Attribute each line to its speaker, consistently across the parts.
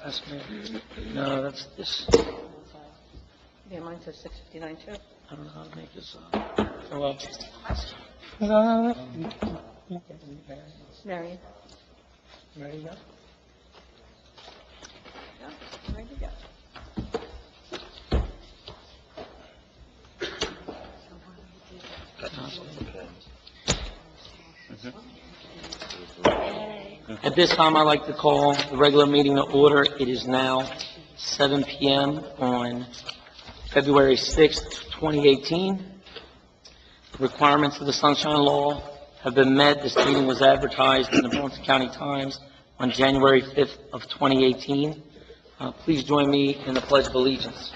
Speaker 1: That's me. No, that's this.
Speaker 2: Yeah, mine says 6:59 too.
Speaker 1: I don't know how to make this go up.
Speaker 2: Marion.
Speaker 1: Ready to go?
Speaker 2: Yeah, ready to go.
Speaker 1: At this time, I'd like to call the regular meeting to order. It is now 7 p.m. on February 6th, 2018. The requirements of the Sunshine Law have been met. This meeting was advertised in the Burlington County Times on January 5th of 2018. Please join me in the Pledge of Allegiance.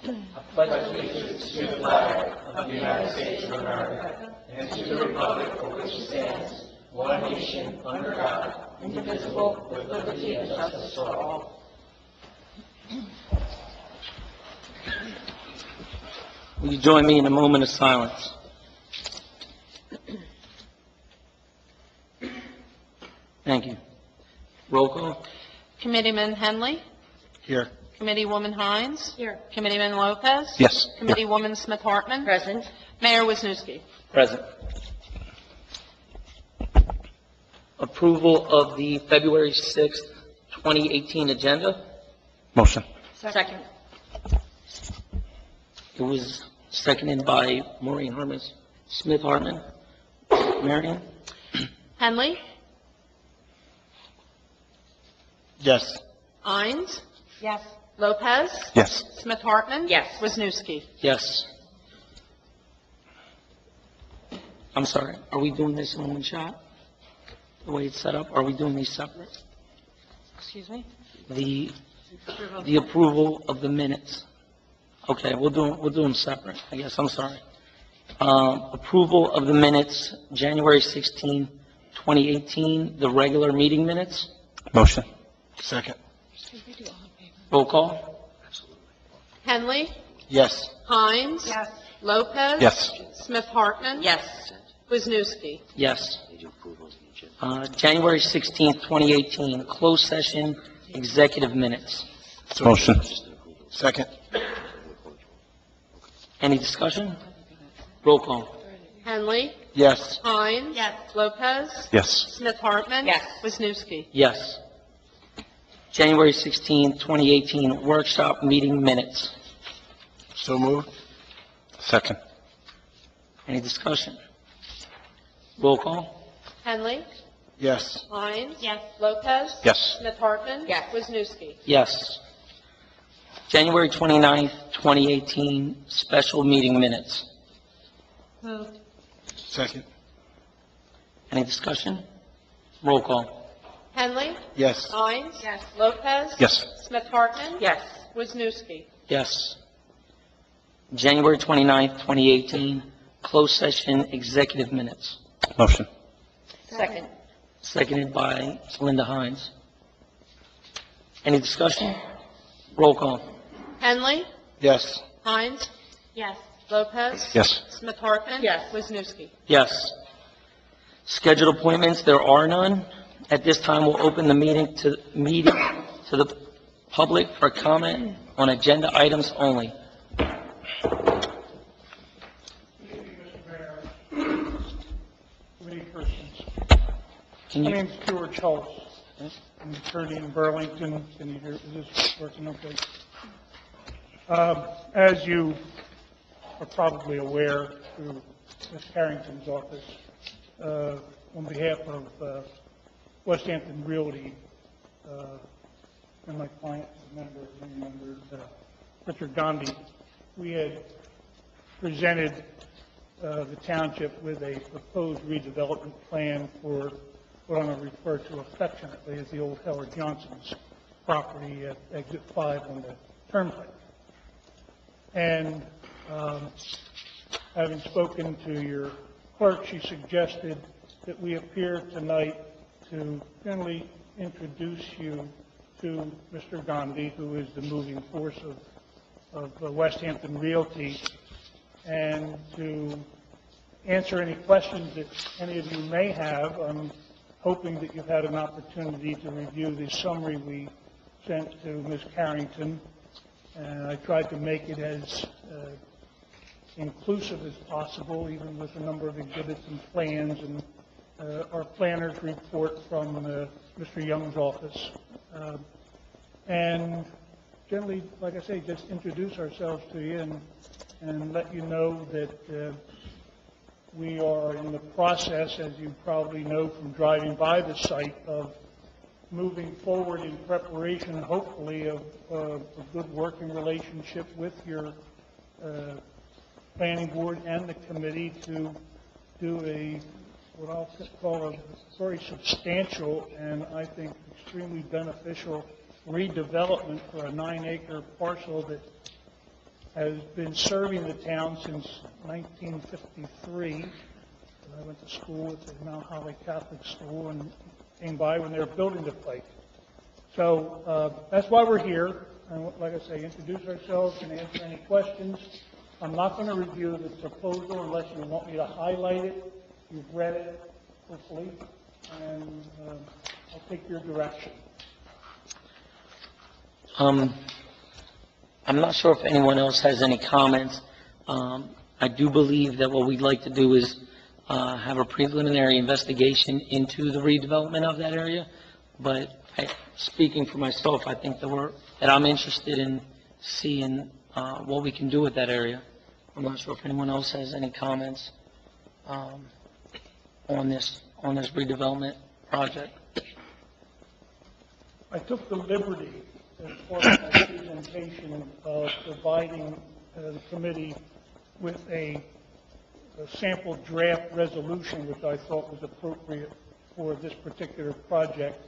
Speaker 1: I pledge allegiance to the flag of the United States of America and to the republic for which it stands, one nation, under God, indivisible, with liberty and justice for all. Will you join me in a moment of silence? Thank you. Roll call.
Speaker 3: Committeeman Henley.
Speaker 1: Here.
Speaker 3: Committeewoman Hines.
Speaker 2: Here.
Speaker 3: Committeeman Lopez.
Speaker 1: Yes.
Speaker 3: Committeewoman Smith-Hartman.
Speaker 2: Present.
Speaker 3: Mayor Wisniewski.
Speaker 1: Present. Approval of the February 6th, 2018 agenda.
Speaker 4: Motion.
Speaker 2: Second.
Speaker 1: It was seconded by Maureen Hartman, Smith Hartman. Marion?
Speaker 3: Henley.
Speaker 4: Yes.
Speaker 3: Hines.
Speaker 2: Yes.
Speaker 3: Lopez.
Speaker 4: Yes.
Speaker 3: Smith-Hartman.
Speaker 2: Yes.
Speaker 3: Wisniewski.
Speaker 1: Yes. I'm sorry, are we doing this in one shot? The way it's set up, are we doing these separate?
Speaker 3: Excuse me?
Speaker 1: The approval of the minutes. Okay, we'll do them separate, I guess, I'm sorry. Approval of the minutes, January 16, 2018, the regular meeting minutes.
Speaker 4: Motion. Second.
Speaker 1: Roll call.
Speaker 3: Henley.
Speaker 4: Yes.
Speaker 3: Hines.
Speaker 2: Yes.
Speaker 3: Lopez.
Speaker 4: Yes.
Speaker 3: Smith-Hartman.
Speaker 2: Yes.
Speaker 3: Wisniewski.
Speaker 1: Yes. January 16, 2018, closed session, executive minutes.
Speaker 4: Motion. Second.
Speaker 1: Any discussion? Roll call.
Speaker 3: Henley.
Speaker 4: Yes.
Speaker 3: Hines.
Speaker 2: Yes.
Speaker 3: Lopez.
Speaker 4: Yes.
Speaker 3: Smith-Hartman.
Speaker 2: Yes.
Speaker 3: Wisniewski.
Speaker 1: Yes. January 16, 2018, workshop meeting minutes.
Speaker 4: So moved. Second.
Speaker 1: Any discussion? Roll call.
Speaker 3: Henley.
Speaker 4: Yes.
Speaker 3: Hines. Yes. Lopez.
Speaker 4: Yes.
Speaker 3: Smith-Hartman.
Speaker 2: Yes.
Speaker 3: Wisniewski.
Speaker 1: Yes. January 29, 2018, special meeting minutes.
Speaker 3: Moved.
Speaker 4: Second.
Speaker 1: Any discussion? Roll call.
Speaker 3: Henley.
Speaker 4: Yes.
Speaker 3: Hines.
Speaker 2: Yes.
Speaker 3: Lopez.
Speaker 4: Yes.
Speaker 3: Smith-Hartman.
Speaker 2: Yes.
Speaker 3: Wisniewski.
Speaker 1: Yes. January 29, 2018, closed session executive minutes.
Speaker 4: Motion.
Speaker 2: Second.
Speaker 1: Seconded by Linda Hines. Any discussion? Roll call.
Speaker 3: Henley.
Speaker 4: Yes.
Speaker 3: Hines. Yes. Lopez.
Speaker 4: Yes.
Speaker 3: Smith-Hartman.
Speaker 2: Yes.
Speaker 3: Wisniewski.
Speaker 1: Yes. Scheduled appointments, there are none. At this time, we'll open the meeting to the public for comment on agenda items only.
Speaker 5: Committee persons.
Speaker 1: Can
Speaker 5: My
Speaker 1: you,
Speaker 5: name's George Holtz. I'm an attorney in Burlington. Can you hear, is this working okay? As you are probably aware through Ms. Harrington's office, on behalf of West Hampton Realty, and my client, Richard Gandhi, we had presented the township with a proposed redevelopment plan for what I'm going to refer to affectionately as the old Howard Johnson's property at Exit 5 on the Turnpike. And having spoken to your clerk, she suggested that we appear tonight to generally introduce you to Mr. Gandhi, who is the moving force of West Hampton Realty, and to answer any questions that any of you may have. I'm hoping that you've had an opportunity to review the summary we sent to Ms. Carrington. And I tried to make it as inclusive as possible, even with a number of exhibits and plans, and our planner's report from Mr. Young's office. And generally, like I say, just introduce ourselves to you and let you know that we are in the process, as you probably know from driving by the site, of moving forward in preparation, hopefully, of a good working relationship with your planning board and the committee to do what I'll call a very substantial and I think extremely beneficial redevelopment for a 9-acre parcel that has been serving the town since 1953. I went to school at the Mount Holly Catholic School and came by when they were building the place. So that's why we're here. And like I say, introduce ourselves and answer any questions. I'm not going to review the proposal unless you want me to highlight it. You've read it, hopefully, and I'll take your direction.
Speaker 1: I'm not sure if anyone else has any comments. I do believe that what we'd like to do is have a preliminary investigation into the redevelopment of that area. But speaking for myself, I think that I'm interested in seeing what we can do with that area. I'm not sure if anyone else has any comments on this redevelopment project.
Speaker 5: I took the liberty as part of my presentation of providing the committee with a sample draft resolution, which I thought was appropriate for this particular project.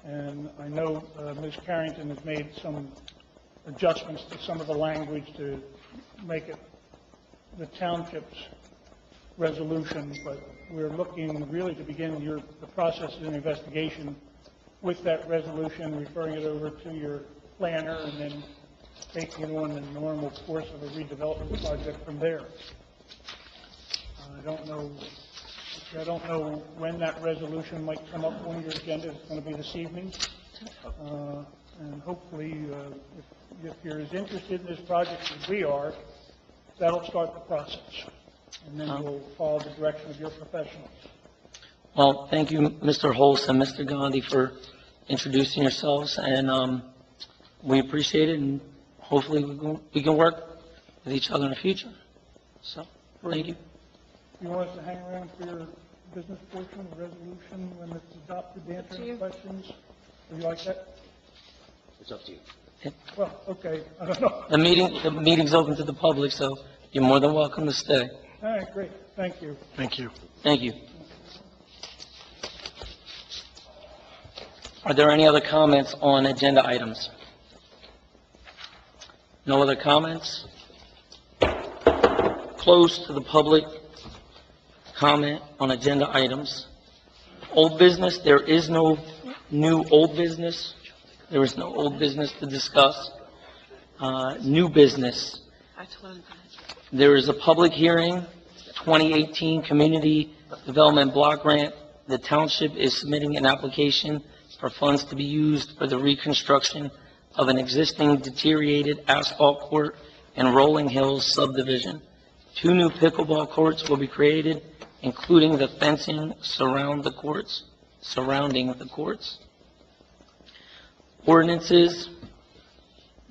Speaker 5: And I know Ms. Carrington has made some adjustments to some of the language to make it the township's resolution, but we're looking really to begin the process of an investigation with that resolution, referring it over to your planner, and then taking it on the normal course of a redevelopment project from there. I don't know when that resolution might come up on your agenda. It's going to be this evening. And hopefully, if you're as interested in this project as we are, that'll start the process. And then we'll follow the direction of your professionals.
Speaker 1: Well, thank you, Mr. Holst and Mr. Gandhi, for introducing yourselves, and we appreciate it, and hopefully we can work with each other in the future. So, thank you.
Speaker 5: You want us to hang around for your business portion of the resolution when it's adopted to answer any questions? Would you like that?
Speaker 6: It's up to you.
Speaker 5: Well, okay, I don't know.
Speaker 1: The meeting's open to the public, so you're more than welcome to stay.
Speaker 5: All right, great, thank you.
Speaker 4: Thank you.
Speaker 1: Thank you. Are there any other comments on agenda items? No other comments? Close to the public comment on agenda items. Old business, there is no new old business. There is no old business to discuss. New business. There is a public hearing, 2018 Community Development Block Grant. The township is submitting an application for funds to be used for the reconstruction of an existing deteriorated asphalt court in Rolling Hills subdivision. 2 new pickleball courts will be created, including the fencing surrounding the courts. Ordinances.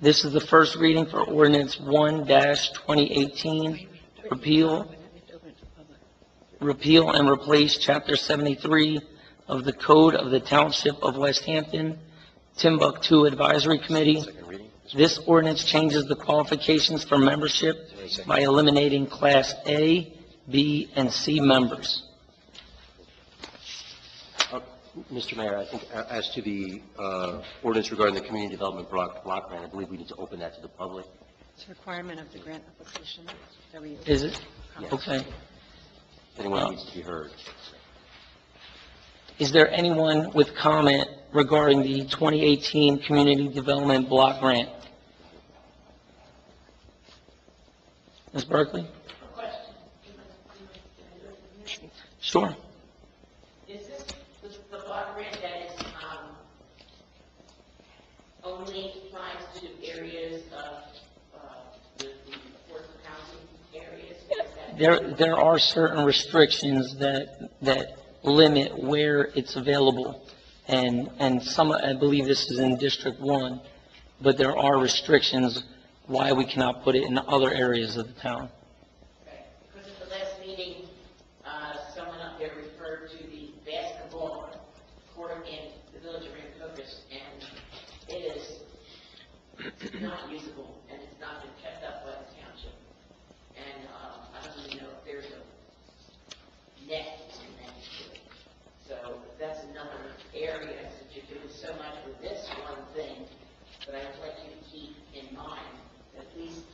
Speaker 1: This is the first reading for ordinance 1-2018, repeal and replace Chapter 73 of the Code of the Township of West Hampton, Timbuktu Advisory Committee. This ordinance changes the qualifications for membership by eliminating Class A, B, and C members.
Speaker 6: Mr. Mayor, I think as to the ordinance regarding the community development block grant, I believe we need to open that to the public.
Speaker 2: It's a requirement of the grant application that we use.
Speaker 1: Is it?
Speaker 6: Yes.
Speaker 1: Okay.
Speaker 6: Anyone needs to be heard.
Speaker 1: Is there anyone with comment regarding the 2018 Community Development Block Grant? Ms. Berkeley? Sure.
Speaker 7: Is this the only applies to areas of, the affordable housing areas? Is that-
Speaker 1: There are certain restrictions that limit where it's available. And some, I believe this is in District 1, but there are restrictions why we cannot put it in other areas of the town.
Speaker 7: Okay, because at the last meeting, someone up there referred to the basketball court in the village of Rancocas, and it is not usable, and it's not been kept up by the township. And, I don't even know if there's a net in that. So that's another area, since you're doing so much with this one thing, but I would like you to keep in mind, at least,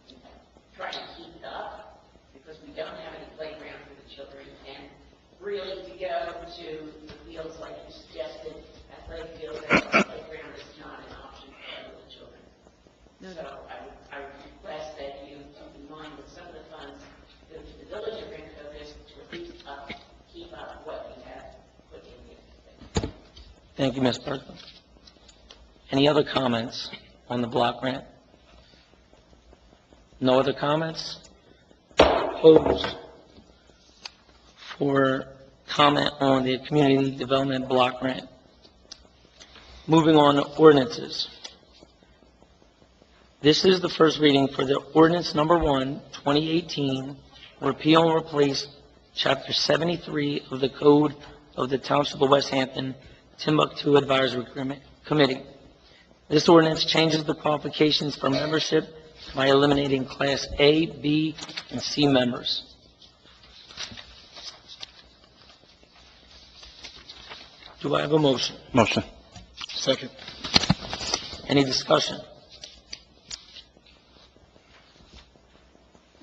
Speaker 7: you know, try to keep it up, because we don't have any playground for the children, and really to go to the fields like you suggested, athletic fields, playground is not an option for the children. So I would request that you keep in mind that some of the funds go to the village of Rancocas to at least keep up what we have put in here.
Speaker 1: Thank you, Ms. Bertha. Any other comments on the block grant? No other comments? Opposed for comment on the community development block grant. Moving on to ordinances. This is the first reading for the ordinance number 1, 2018, repeal and replace Chapter 73 of the Code of the Township of West Hampton, Timbuktu Advisory Committee. This ordinance changes the qualifications for membership by eliminating Class A, B, and C members. Do I have a motion?
Speaker 4: Motion. Second.
Speaker 1: Any discussion?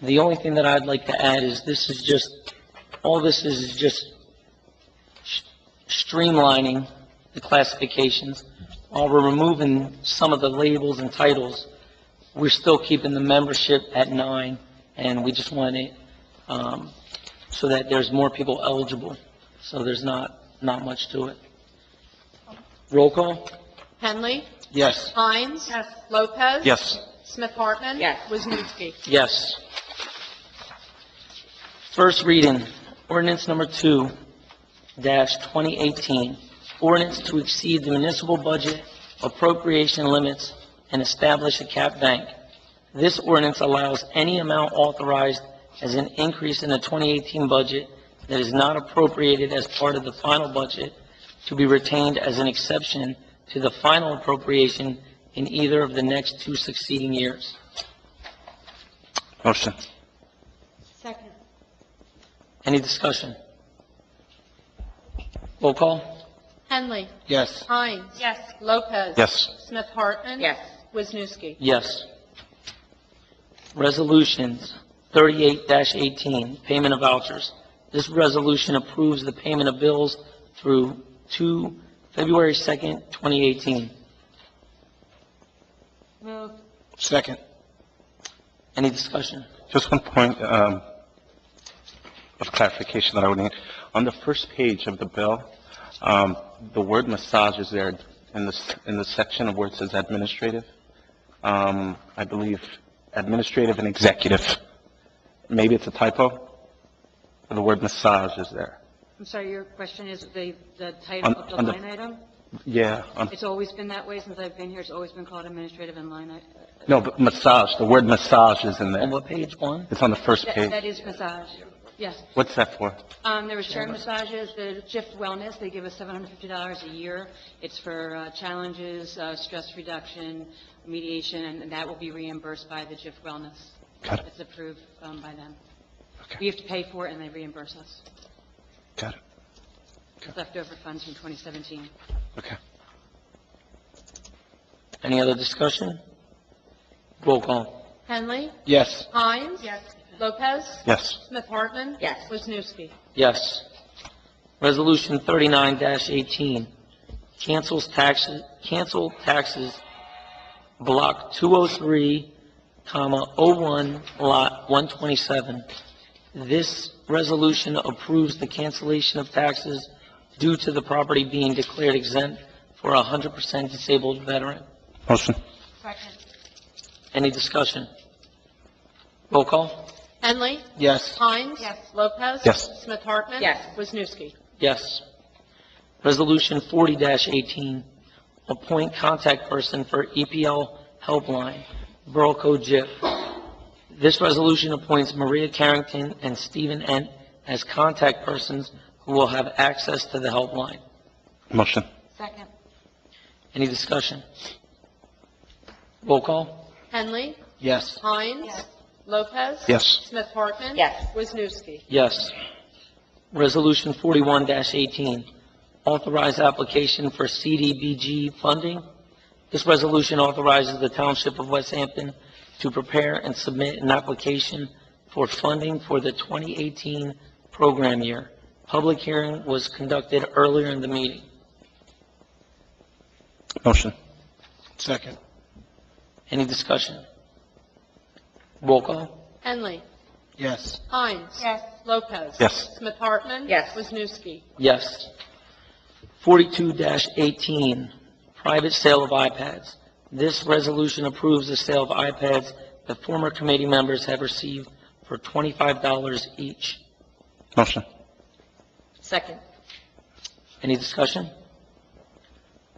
Speaker 1: The only thing that I'd like to add is all this is just streamlining the classifications. While we're removing some of the labels and titles, we're still keeping the membership at 9, and we just want it so that there's more people eligible. So there's not much to it. Roll call?
Speaker 3: Henley.
Speaker 4: Yes.
Speaker 3: Hines. Yes. Lopez.
Speaker 4: Yes.
Speaker 3: Smith Hartman.
Speaker 2: Yes.
Speaker 3: Wisniewski.
Speaker 1: Yes. First reading, ordinance number 2-2018, ordinance to exceed the municipal budget appropriation limits and establish a cap bank. This ordinance allows any amount authorized as an increase in the 2018 budget that is not appropriated as part of the final budget to be retained as an exception to the final appropriation in either of the next 2 succeeding years.
Speaker 4: Motion.
Speaker 3: Second.
Speaker 1: Any discussion? Roll call?
Speaker 3: Henley.
Speaker 4: Yes.
Speaker 3: Hines. Yes. Lopez.
Speaker 4: Yes.
Speaker 3: Smith Hartman.
Speaker 2: Yes.
Speaker 3: Wisniewski.
Speaker 1: Yes. Resolutions 38-18, payment of vouchers. This resolution approves the payment of bills through to February 2nd, 2018.
Speaker 3: Move.
Speaker 4: Second.
Speaker 1: Any discussion?
Speaker 8: Just one point of clarification that I would need. On the first page of the bill, the word massage is there in the section of where it says administrative. I believe administrative and executive. Maybe it's a typo. The word massage is there.
Speaker 9: I'm sorry, your question is the title of the
Speaker 8: On the-
Speaker 9: line item?
Speaker 8: Yeah.
Speaker 9: It's always been that way since I've been here. It's always been called administrative and line item.
Speaker 8: No, but massage, the word massage is in
Speaker 1: On
Speaker 8: there.
Speaker 1: what page? 1?
Speaker 8: It's on the first
Speaker 9: That
Speaker 8: page.
Speaker 9: is massage, yes.
Speaker 8: What's that for?
Speaker 9: There was chair massages, the GIF Wellness, they give us $750 a year. It's for challenges, stress reduction, mediation, and that will be reimbursed by the GIF Wellness.
Speaker 8: Got it.
Speaker 9: It's approved by them.
Speaker 8: Okay.
Speaker 9: We have to pay for it, and they reimburse us.
Speaker 8: Got it.
Speaker 9: Leftover funds from 2017.
Speaker 8: Okay.
Speaker 1: Any other discussion? Roll call?
Speaker 3: Henley.
Speaker 4: Yes.
Speaker 3: Hines. Yes. Lopez.
Speaker 8: Yes.
Speaker 3: Smith Hartman.
Speaker 2: Yes.
Speaker 3: Wisniewski.
Speaker 1: Yes. Resolution 39-18, cancel taxes, block 203, 01, lot 127. This resolution approves the cancellation of taxes due to the property being declared exempt for a 100% disabled veteran.
Speaker 8: Motion.
Speaker 1: Any discussion? Roll call?
Speaker 3: Henley.
Speaker 4: Yes.
Speaker 3: Hines. Lopez.
Speaker 8: Yes.
Speaker 3: Smith Hartman.
Speaker 7: Yes.
Speaker 3: Wisniewski.
Speaker 1: Yes. Resolution 40-18, appoint contact person for EPL Helpline, Borough Code JIF. This resolution appoints Maria Carrington and Stephen Ent as contact persons who will have access to the helpline.
Speaker 8: Motion.
Speaker 2: Second.
Speaker 1: Any discussion? Roll call?
Speaker 3: Henley.
Speaker 4: Yes.
Speaker 3: Hines. Lopez.
Speaker 8: Yes.
Speaker 3: Smith Hartman.
Speaker 7: Yes.
Speaker 3: Wisniewski.
Speaker 1: Yes. Resolution 41-18, authorize application for CDBG funding. This resolution authorizes the Township of West Hampton to prepare and submit an application for funding for the 2018 program year. Public hearing was conducted earlier in the meeting.
Speaker 8: Motion.
Speaker 4: Second.
Speaker 1: Any discussion? Roll call?
Speaker 3: Henley.
Speaker 4: Yes.
Speaker 3: Hines. Lopez.
Speaker 8: Yes.
Speaker 3: Smith Hartman.
Speaker 7: Yes.
Speaker 3: Wisniewski.
Speaker 1: Yes. 42-18, private sale of iPads. This resolution approves the sale of iPads that former committee members have received for $25 each.
Speaker 8: Motion.
Speaker 7: Second.
Speaker 1: Any discussion?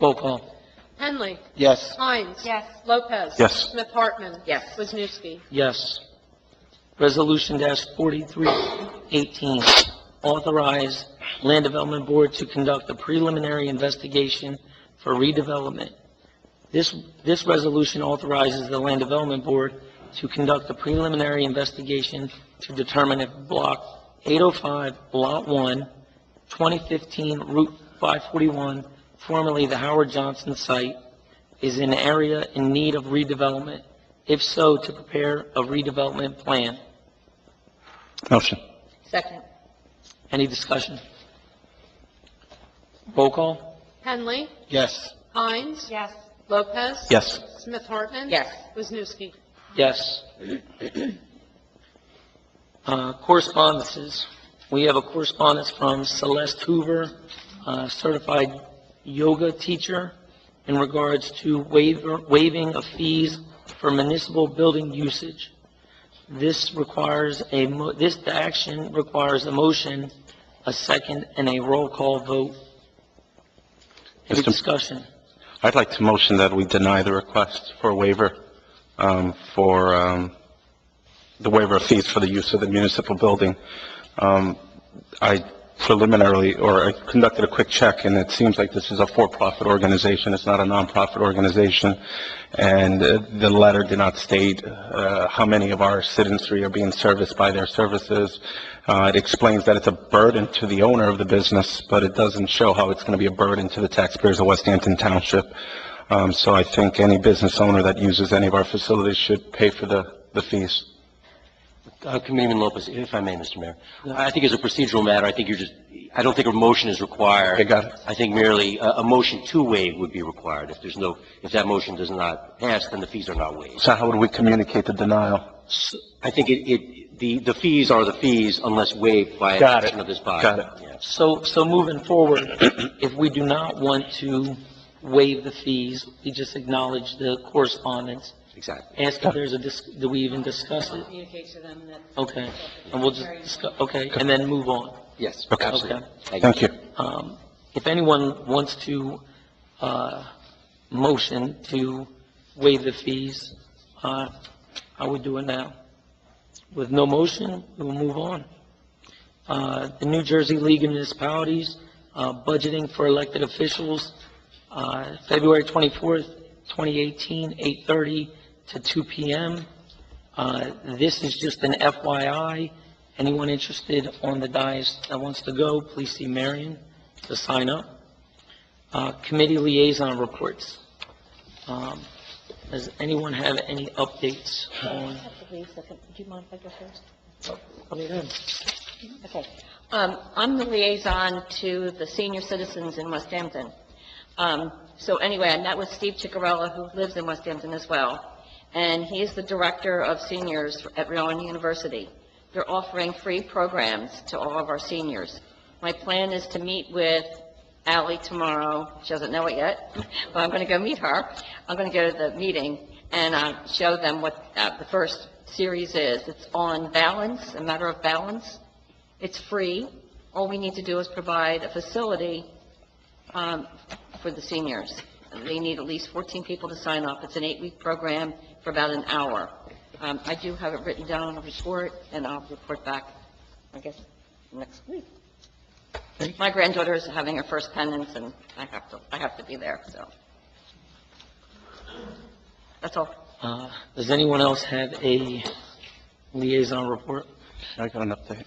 Speaker 1: Roll call?
Speaker 3: Henley.
Speaker 4: Yes.
Speaker 3: Hines. Lopez.
Speaker 8: Yes.
Speaker 3: Smith Hartman.
Speaker 7: Yes.
Speaker 3: Wisniewski.
Speaker 1: Yes. Resolution -43-18, authorize Land Development Board to conduct a preliminary investigation for redevelopment. This resolution authorizes the Land Development Board to conduct a preliminary investigation to determine if Block 805, Lot 1, 2015 Route 541, formerly the Howard Johnson site, is an area in need of redevelopment. If so, to prepare a redevelopment plan.
Speaker 8: Motion.
Speaker 7: Second.
Speaker 1: Any discussion? Roll call?
Speaker 3: Henley.
Speaker 4: Yes.
Speaker 3: Hines. Lopez.
Speaker 8: Yes.
Speaker 3: Smith Hartman.
Speaker 7: Yes.
Speaker 3: Wisniewski.
Speaker 1: Yes. Correspondences. We have a correspondence from Celeste Hoover, certified yoga teacher, in regards to waiving of fees for municipal building usage. This action requires a motion, a second, and a roll call vote. Any
Speaker 8: Mr.
Speaker 1: discussion?
Speaker 8: I'd like to motion that we deny the request for a waiver for the waiver of fees for the use of the municipal building. I conducted a quick check, and it seems like this is a for-profit organization. It's not a non-profit organization, and the letter did not state how many of our citizenry are being serviced by their services. It explains that it's a burden to the owner of the business, but it doesn't show how it's going to be a burden to the taxpayers of West Hampton Township. So I think any business owner that uses any of our facilities should pay for the fees.
Speaker 6: Committeeman Lopez, if I may, Mr. Mayor. I think as a procedural matter, I don't think a motion is required.
Speaker 8: Okay, got it.
Speaker 6: I think merely a motion to waive would be required. If that motion does not pass, then the fees are not waived.
Speaker 8: So how would we communicate the denial?
Speaker 6: I think the fees are the fees unless waived by
Speaker 8: Got it.
Speaker 6: action of this body.
Speaker 8: Got it.
Speaker 6: Yeah.
Speaker 1: So moving forward, if we do not want to waive the fees, we just acknowledge the correspondence.
Speaker 6: Exactly.
Speaker 1: Ask if there's do we even discuss it?
Speaker 9: Communicate to them that.
Speaker 1: Okay, and we'll just discuss, okay, and then move on.
Speaker 6: Yes,
Speaker 8: Okay.
Speaker 6: absolutely.
Speaker 8: Thank you.
Speaker 1: If anyone wants to, motion to waive the fees, I would do it now. With no motion, we'll move on. The New Jersey League of Municipalities, budgeting for elected officials, February 24th, 2018, 8:30 to 2 p.m. This is just an FYI. Anyone interested on the dais that wants to go, please see Marion to sign up. Committee liaison reports. Does anyone have any updates on?
Speaker 10: Wait a second. Do you mind if I go first?
Speaker 1: Okay.
Speaker 10: Okay. I'm the liaison to the senior citizens in West Hampton. So anyway, I met with Steve Ciccarella, who lives in West Hampton as well, and he's the director of seniors at Rowan University. They're offering free programs to all of our seniors. My plan is to meet with Ally tomorrow. She doesn't know it yet, but I'm going to go meet her. I'm going to go to the meeting and show them what the first series is. It's on balance, a matter of balance. It's free. All we need to do is provide a facility for the seniors. They need at least 14 people to sign up. It's an 8-week program for about an hour. I do have it written down on a report, and I'll report back, I guess, next week. My granddaughter is having her first penance, and I have to be there, so. That's all.
Speaker 1: Does anyone else have a liaison report?
Speaker 8: I got an update.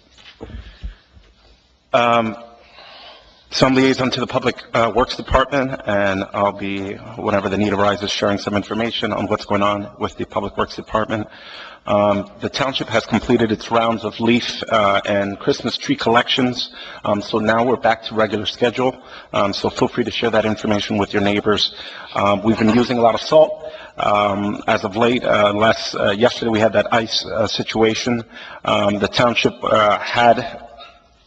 Speaker 8: So I'm liaison to the Public Works Department, and I'll be, whenever the need arises, sharing some information on what's going on with the Public Works Department. The township has completed its rounds of leaf and Christmas tree collections, so now we're back to regular schedule, so feel free to share that information with your neighbors. We've been using a lot of salt. As of late, yesterday we had that ice situation. The township had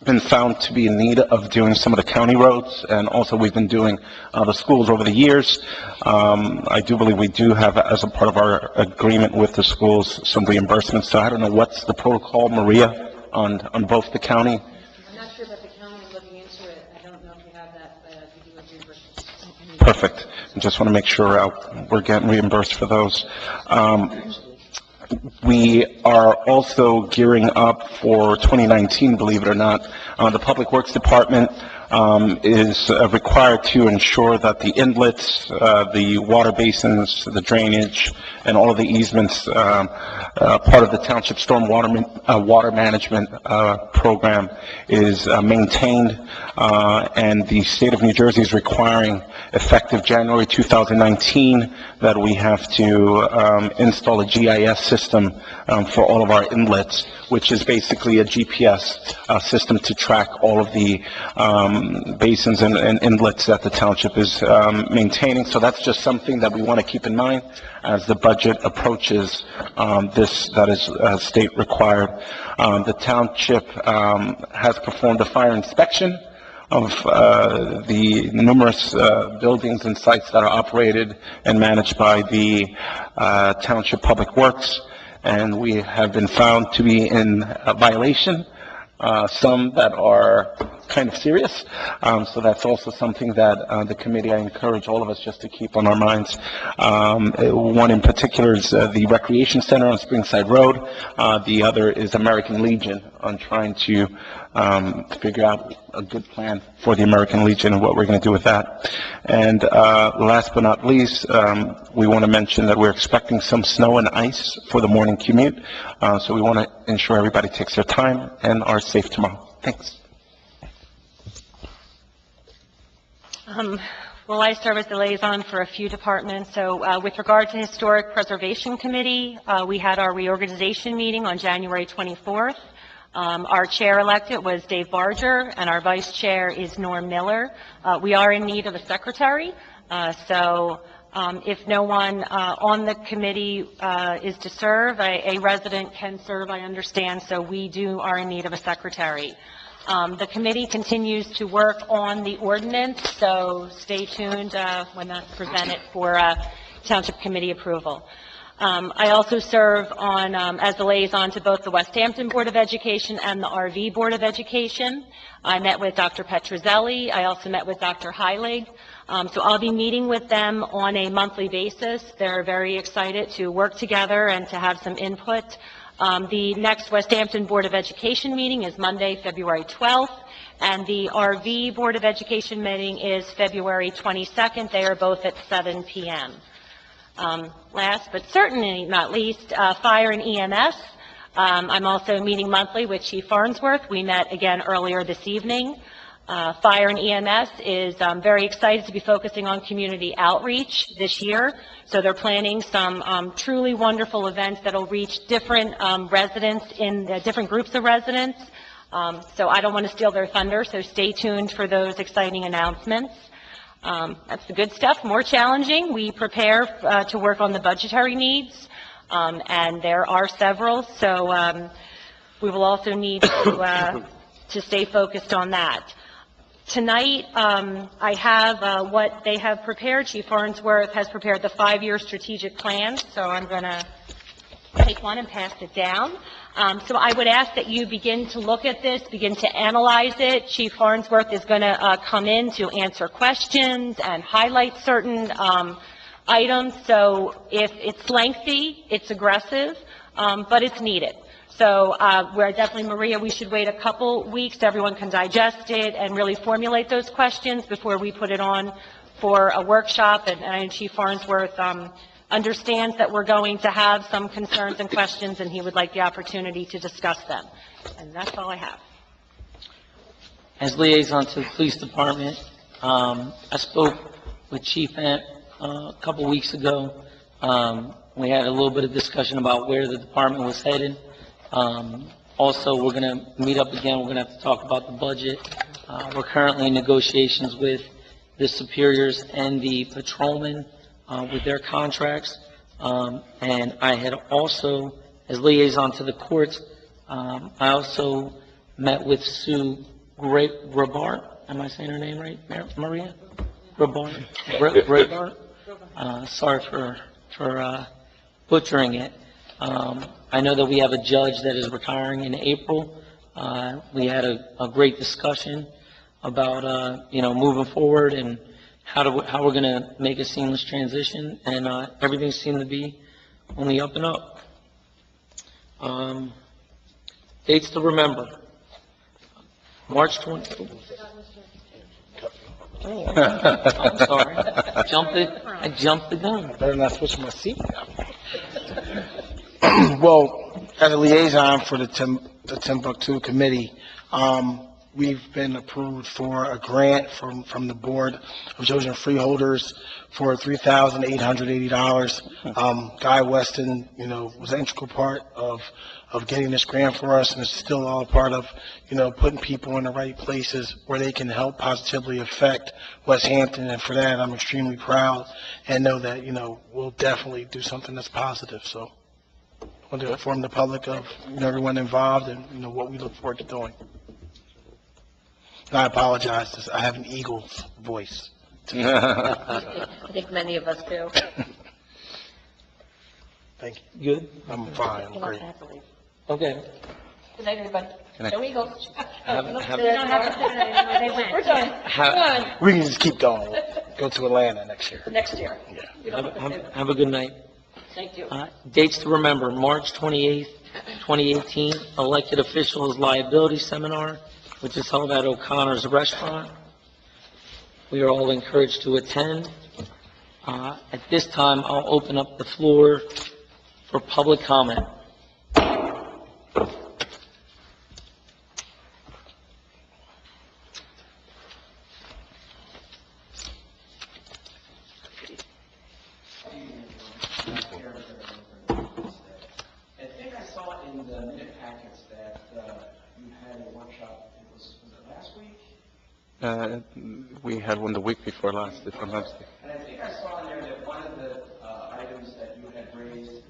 Speaker 8: been found to be in need of doing some of the county roads, and also we've been doing the schools over the years. I do believe we do have, as a part of our agreement with the schools, some reimbursements. So I don't know what's the protocol, Maria, on both the county.
Speaker 9: I'm not sure about the county, I'm looking into it. I don't know if we have that, but we do have reimbursement.
Speaker 8: Perfect. I just want to make sure we're getting reimbursed for those. We are also gearing up for 2019, believe it or not. The Public Works Department is required to ensure that the inlets, the water basins, the drainage, and all of the easements, part of the township storm water management program is maintained, and the state of New Jersey is requiring, effective January 2019, that we have to install a GIS system for all of our inlets, which is basically a GPS system to track all of the basins and inlets that the township is maintaining. So that's just something that we want to keep in mind as the budget approaches that is state required. The township has performed a fire inspection of the numerous buildings and sites that are operated and managed by the Township Public Works, and we have been found to be in violation, some that are kind of serious. So that's also something that the committee, I encourage all of us just to keep on our minds. One in particular is the Recreation Center on Springside Road. The other is American Legion, on trying to figure out a good plan for the American Legion and what we're going to do with that. And last but not least, we want to mention that we're expecting some snow and ice for the morning commute. So we want to ensure everybody takes their time and are safe tomorrow. Thanks.
Speaker 11: Well, I serve as the liaison for a few departments. So with regard to Historic Preservation Committee, we had our reorganization meeting on January 24th. Our chair elected was Dave Barger, and our vice chair is Norm Miller. We are in need of a secretary, so if no one on the committee is to serve, a resident can serve, I understand, so we are in need of a secretary. The committee continues to work on the ordinance, so stay tuned when that's presented for Township Committee approval. I also serve on as the liaison to both the West Hampton Board of Education and the RV Board of Education. I met with Dr. Petrozelli. I also met with Dr. Heilig. So I'll be meeting with them on a monthly basis. They're very excited to work together and to have some input. The next West Hampton Board of Education meeting is Monday, February 12th, and the RV Board of Education meeting is February 22nd. They are both at 7 p.m. Last but certainly not least, Fire and EMS. I'm also meeting monthly with Chief Farnsworth. We met again earlier this evening. Fire and EMS is very excited to be focusing on community outreach this year. So they're planning some truly wonderful events that will reach different residents in different groups of residents. So I don't want to steal their thunder, so stay tuned for those exciting announcements. That's the good stuff. More challenging, we prepare to work on the budgetary needs, and there are several, so we will also need to stay focused on that. Tonight, I have what they have prepared. Chief Farnsworth has prepared the 5-year strategic plan, so I'm going to take one and pass it down. So I would ask that you begin to look at this, begin to analyze it. Chief Farnsworth is going to come in to answer questions and highlight certain items. So if it's lengthy, it's aggressive, but it's needed. So we're definitely, Maria, we should wait a couple weeks so everyone can digest it and really formulate those questions before we put it on for a workshop. And Chief Farnsworth understands that we're going to have some concerns and questions, and he would like the opportunity to discuss them. And that's all I have.
Speaker 1: As liaison to the police department, I spoke with Chief Ant a couple weeks ago. We had a little bit of discussion about where the department was headed. Also, we're going to meet up again. We're going to have to talk about the budget. We're currently in negotiations with the superiors and the patrolmen with their contracts. And I had also, as liaison to the courts, I also met with Sue Grabart. Am I saying her name right, Maria? Grabart? Sorry for butchering it. I know that we have a judge that is retiring in April. We had a great discussion about, moving forward and how we're going to make a seamless transition, and everything seemed to be on the up and up. Dates to remember. March 20. Oh, I'm sorry. I jumped the gun.
Speaker 4: I better not switch my seat. Well, as a liaison for the Timbuktu Committee, we've been approved for a grant from the Board of Chosen Freeholders for $3,880. Guy Weston, was an integral part of getting this grant for us, and it's still all a part of, putting people in the right places where they can help positively affect West Hampton. And for that, I'm extremely proud and know that, we'll definitely do something that's positive. So I want to inform the public of everyone involved and, what we look forward to doing. And I apologize. I have an eagle's voice.
Speaker 10: I think many of us do.
Speaker 4: Thank you.
Speaker 1: Good?
Speaker 4: I'm fine. I'm great.
Speaker 1: Okay.
Speaker 10: Good night, everybody. Go Eagles.
Speaker 1: Have-
Speaker 10: They don't have to sit there. They went. We're done.
Speaker 1: Have-
Speaker 10: Come on.
Speaker 4: We can just keep going. Go to Atlanta next year.
Speaker 10: Next year.
Speaker 1: Have a good night.
Speaker 10: Thank you.
Speaker 1: Dates to remember, March 28th, 2018, Elected Officials Liability Seminar, which is held at O'Connor's Restaurant. We are all encouraged to attend. At this time, I'll open up the floor for public comment.
Speaker 12: I think I saw in the minute packets that you had a workshop, was it last week?
Speaker 8: We had one the week before last, if I'm not mistaken.
Speaker 12: And I think I saw in there that one of the items that you had raised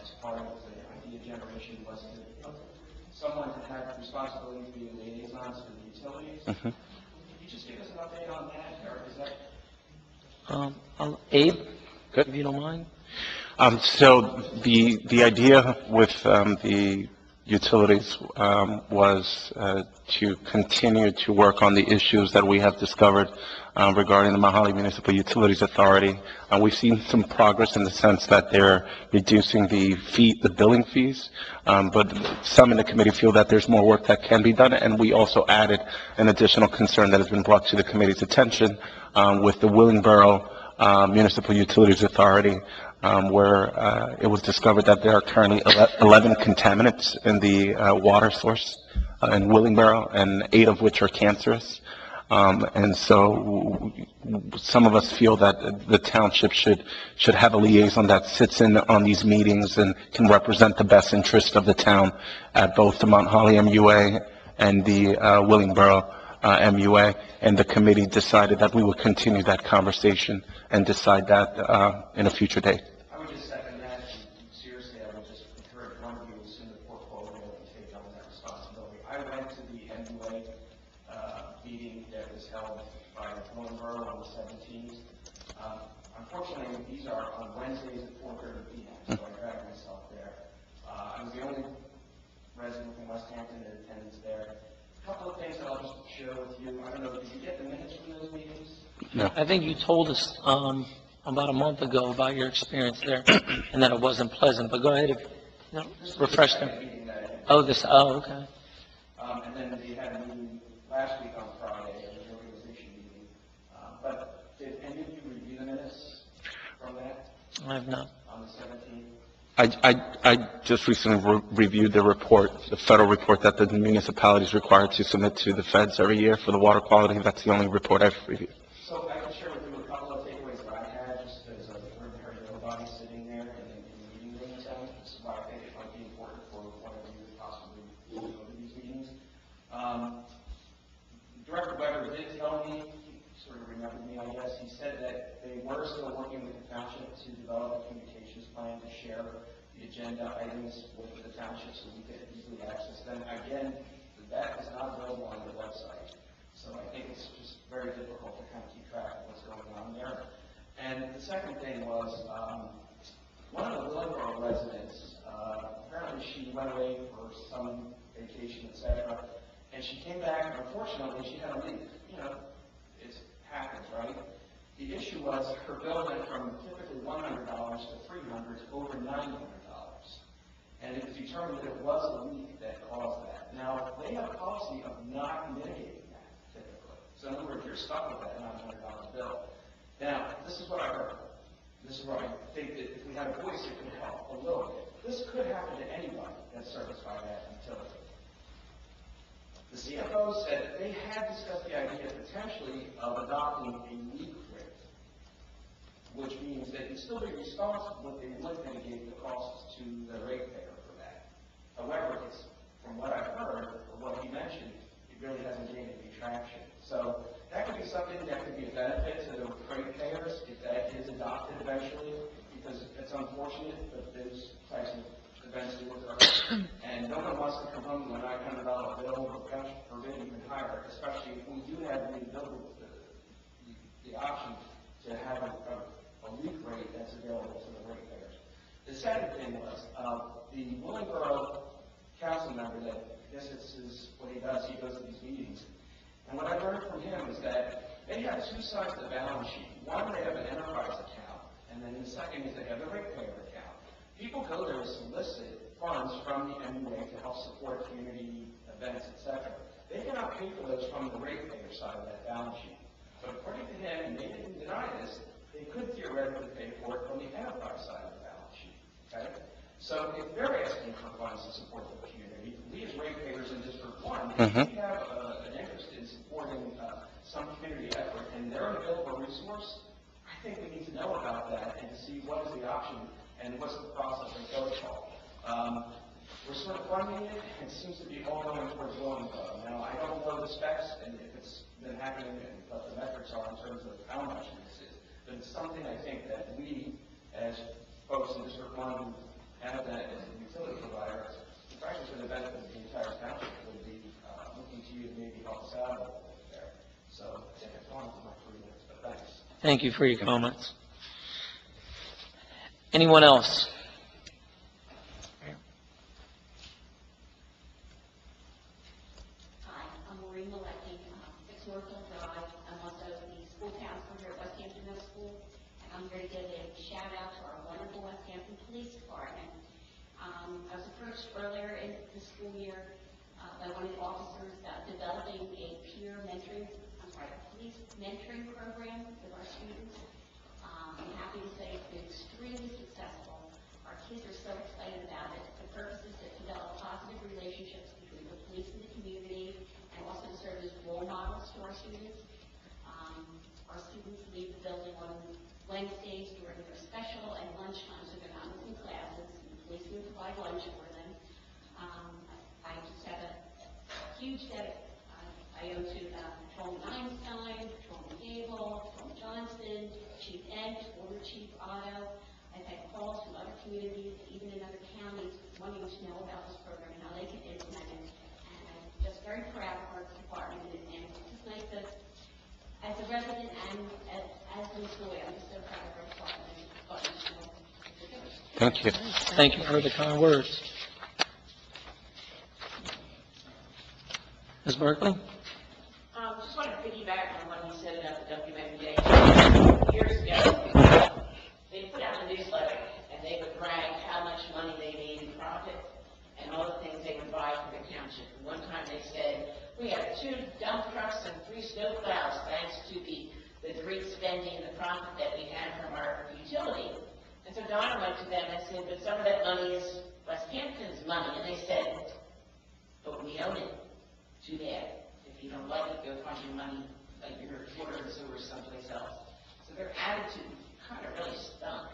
Speaker 12: as part of the idea generation was that someone to have responsibility to be liaisons for the utilities.
Speaker 8: Mhm.
Speaker 12: Could you just give us an update on that, or is that?
Speaker 1: Abe,
Speaker 8: Good.
Speaker 1: if you don't mind.
Speaker 8: So the idea with the utilities was to continue to work on the issues that we have discovered regarding the Mount Holly Municipal Utilities Authority. We've seen some progress in the sense that they're reducing the billing fees, but some in the committee feel that there's more work that can be done, and we also added an additional concern that has been brought to the committee's attention with the Willingboro Municipal Utilities Authority, where it was discovered that there are currently 11 contaminants in the water source in Willingboro, and 8 of which are cancerous. And so some of us feel that the township should have a liaison that sits in on these meetings and can represent the best interest of the town at both the Mount Holly MUA and the Willingboro MUA. And the committee decided that we would continue that conversation and decide that in a future date.
Speaker 12: I would just second that, and seriously, I would just encourage one of you to send the portfolio and take on that responsibility. I went to the MUA meeting that was held Wednesdays at 4:30 p.m., so I grabbed myself there. I was the only resident from West Hampton in attendance there. A couple of things that I'll just share with you. I don't know, did you get the minutes from those meetings?
Speaker 8: No.
Speaker 1: I think you told us about a month ago about your experience there, and that it wasn't pleasant, but go ahead and, refresh them.
Speaker 12: Meeting that I had.
Speaker 1: Okay.
Speaker 12: And then they had a meeting last week on Friday, an organization meeting. But did any of you review the minutes from that
Speaker 1: I have not.
Speaker 12: on the 17th?
Speaker 8: I just recently reviewed the report, the federal report that the municipality is required to submit to the feds every year for the water quality. That's the only report I've reviewed.
Speaker 12: So I can share with you a couple of takeaways that I had, just as a ordinary nobody sitting there in the meeting room. This is why I think it might be important for one of you to possibly go to these meetings. Director Weber did tell me, he sort of remembered me, I guess. He said that they were still working with the township to develop a communications plan to share the agenda items with the township so we could easily access them. Again, that is not available on the website. So I think it's just very difficult to kind of keep track of what's going on there. And the second thing was, one of the Willingboro residents, apparently she went away for some vacation, etc., and she came back, and unfortunately, she had a leak. It happens, right? The issue was her bill went from typically $100 to $300 to over $900. And it was determined that it was a leak that caused that. Now, they have a policy of not mitigating that, typically. So in other words, you're stuck with that $900 bill. Now, this is what I heard. This is where I think that if we had a voice, it could help a little bit. This could happen to anybody that's serviced by that utility. The CFO said that they had discussed the idea potentially of adopting a leak rate, which means that you'd still be responsible, but they would mitigate the costs to the ratepayer for that. However, from what I've heard, or what he mentioned, it really hasn't gained any traction. So that could be something that could be a benefit to the ratepayers if that is adopted eventually, because it's unfortunate that those types of events do occur. And no one wants to come home with a $900 bill, or forbid even higher, especially if we do have the option to have a leak rate that's available to the ratepayers. The second thing was the Willingboro council member that, I guess this is what he does, he goes to these meetings. And what I learned from him is that they have two sides of the balance sheet. One, they have an enterprise account, and then the second is they have a ratepayer account. People go there to solicit funds from the MUA to help support community events, etc. They cannot pay for those from the ratepayer side of that balance sheet. But according to him, and they didn't deny this, they could theoretically pay for it from the enterprise side of the balance sheet. Okay? So if they're asking for funds to support the community, we as ratepayers in District 1, if we have an interest in supporting some community effort and they're an available resource, I think we need to know about that and to see what is the option and what's the process and protocol. We're sort of funding it, and it seems to be all going towards Willingboro. Now, I don't know the specs and if it's been happening and what the metrics are in terms of how much this is, but it's something I think that we, as folks in District 1 who have that as a utility provider, frankly, for the benefit of the entire township, would be looking to you to maybe help us out a little bit there. So I think I've gone for my 3 minutes, but thanks.
Speaker 1: Thank you for your comments. Anyone else?
Speaker 13: Hi, I'm Maureen Malecki, 6 Northfield Drive. I'm also the school counselor here at West Hampton Middle School, and I'm here to give a shout out to our wonderful West Hampton Police Department. I was approached earlier in the school year by one of the officers about developing a police mentoring program with our students. I'm happy to say it's been extremely successful. Our kids are so excited about it. The purpose is to develop positive relationships between the police and the community, and also to serve as role models to our students. Our students leave the building on Wednesdays during their special and lunch time, so they're not missing classes. The police will provide lunch for them. I just have a huge debt I owe to Patrolman Einstein, Patrolman Gable, Patrolman Johnson, Chief Ed, former Chief Otto. I've had calls from other communities, even in other counties, wanting to know about this program and how they can implement it. And I'm just very proud of our department, and it's just nice to, as a resident and as an employee, I'm just so proud of our department.
Speaker 8: Thank you.
Speaker 1: Thank you for the kind words. Ms. Berkeley?
Speaker 7: Just want to piggyback on what you said about the WMDA. Years ago, they put out a newsletter, and they would brag how much money they made in profit and all the things they would buy for the township. And one time they said, we have 2 dump trucks and 3 snow plows thanks to the great spending and the profit that we had from our utility. And so Donna went to them and said, but some of that money is West Hampton's money. And they said, but we own it. Too bad. If you don't like it, go find your money, like your water and sewer someplace else. So their attitude kind of really stunk.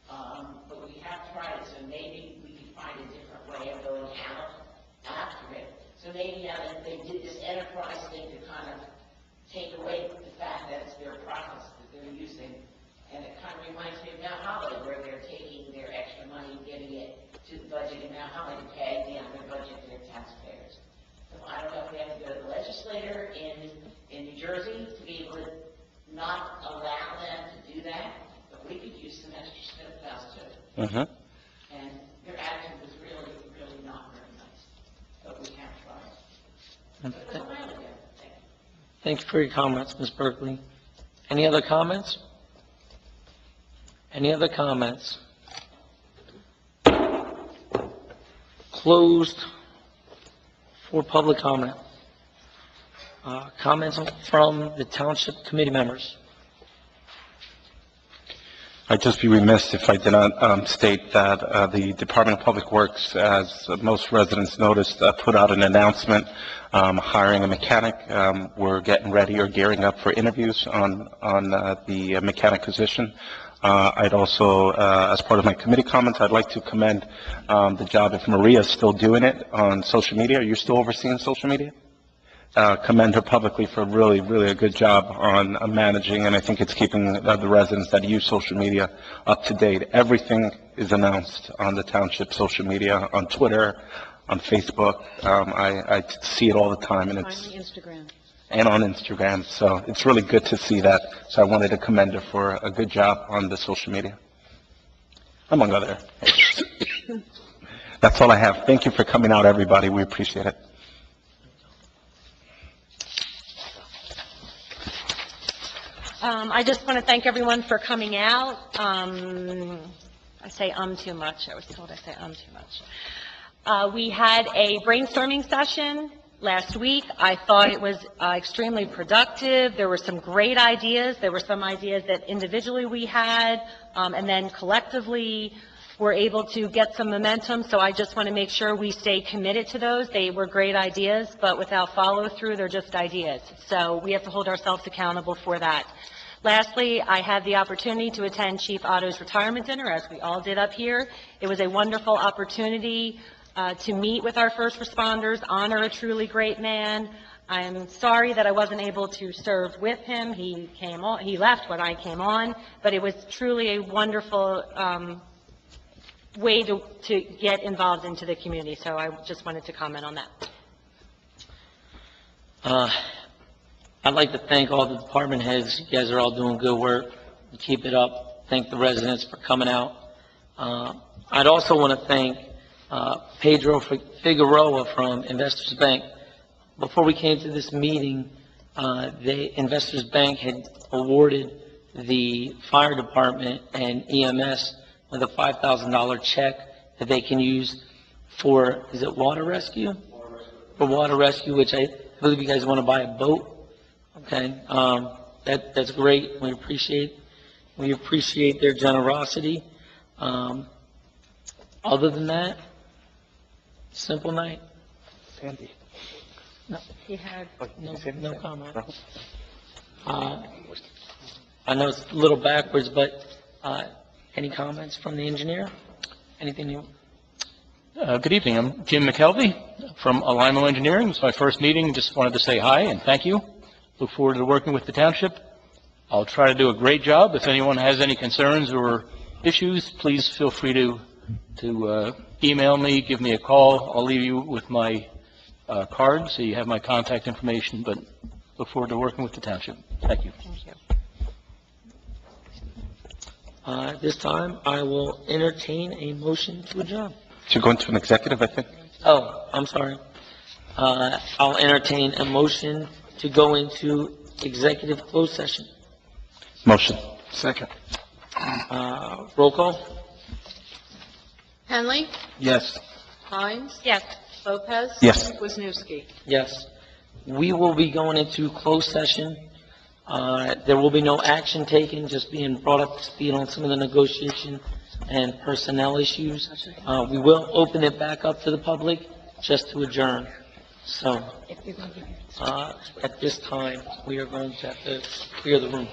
Speaker 7: But we have tried it, so maybe we can find a different way of going out after it. So maybe now that they did this enterprise thing to kind of take away the fact that it's their profits that they're using. And it kind of reminds me of Mount Holly, where they're taking their extra money and giving it to the budget in Mount Holly to pay down their budget for their taxpayers. So I don't know if we have to go to the legislator in New Jersey to be able to not allow them to do that, but we could use some extra snowplows too.
Speaker 8: Mm-hmm.
Speaker 7: And their attitude was really, really not very nice, but we have tried. So it's a while ago. Thank you.
Speaker 1: Thank you for your comments, Ms. Berkeley. Any other comments? Any other comments? Closed for public comment. Comments from the Township Committee members.
Speaker 8: I'd just be remiss if I did not state that the Department of Public Works, as most residents noticed, put out an announcement hiring a mechanic. We're getting ready or gearing up for interviews on the mechanic position. I'd also, as part of my committee comments, I'd like to commend the job, if Maria's still doing it on social media. Are you still overseeing social media? Commend her publicly for really, really a good job on managing, and I think it's keeping the residents that use social media up to date. Everything is announced on the township social media, on Twitter, on Facebook. I see it all the time, and it's on Instagram. So it's really good to see that. So I wanted to commend her for a good job on the social media, among other areas. That's all I have. Thank you for coming out, everybody. We appreciate it.
Speaker 11: I just want to thank everyone for coming out. I say too much. I was told I say too much. We had a brainstorming session last week. I thought it was extremely productive. There were some great ideas. There were some ideas that individually we had, and then collectively we're able to get some momentum. So I just want to make sure we stay committed to those. They were great ideas, but without follow-through, they're just ideas. So we have to hold ourselves accountable for that. Lastly, I had the opportunity to attend Chief Otto's retirement dinner, as we all did up here. It was a wonderful opportunity to meet with our first responders, honor a truly great man. I'm sorry that I wasn't able to serve with him. He left when I came on, but it was truly a wonderful way to get involved into the community. So I just wanted to comment on that.
Speaker 1: I'd like to thank all the department heads. You guys are all doing good work. Keep it up. Thank the residents for coming out. I'd also want to thank Pedro Figueroa from Investors Bank. Before we came to this meeting, Investors Bank had awarded the fire department and EMS with a $5,000 check that they can use for, is it water rescue? For water rescue, which I believe you guys want to buy a boat. Okay, that's great. We appreciate their generosity. Other than that, simple night.
Speaker 8: Sandy.
Speaker 1: No, he had no comment. I know it's a little backwards, but any comments from the engineer? Anything new?
Speaker 14: Good evening. I'm Jim McKelvey from Alimo Engineering. It's my first meeting. Just wanted to say hi and thank you. Look forward to working with the township. I'll try to do a great job. If anyone has any concerns or issues, please feel free to email me, give me a call. I'll leave you with my card so you have my contact information, but look forward to working with the township. Thank you.
Speaker 11: Thank you.
Speaker 1: At this time, I will entertain a motion to adjourn.
Speaker 8: To go into an executive, I think.
Speaker 1: Oh, I'm sorry. I'll entertain a motion to go into executive closed session.
Speaker 8: Motion.
Speaker 4: Second.
Speaker 1: Roll call?
Speaker 3: Henley,
Speaker 8: Yes.
Speaker 3: Hines,
Speaker 11: Yes.
Speaker 3: Lopez.
Speaker 8: Yes.
Speaker 3: Wisniewski.
Speaker 1: Yes. We will be going into closed session. There will be no action taken, just being brought up to speed on some of the negotiation and personnel issues. We will open it back up to the public just to adjourn. So, at this time, we are going to have to clear the room.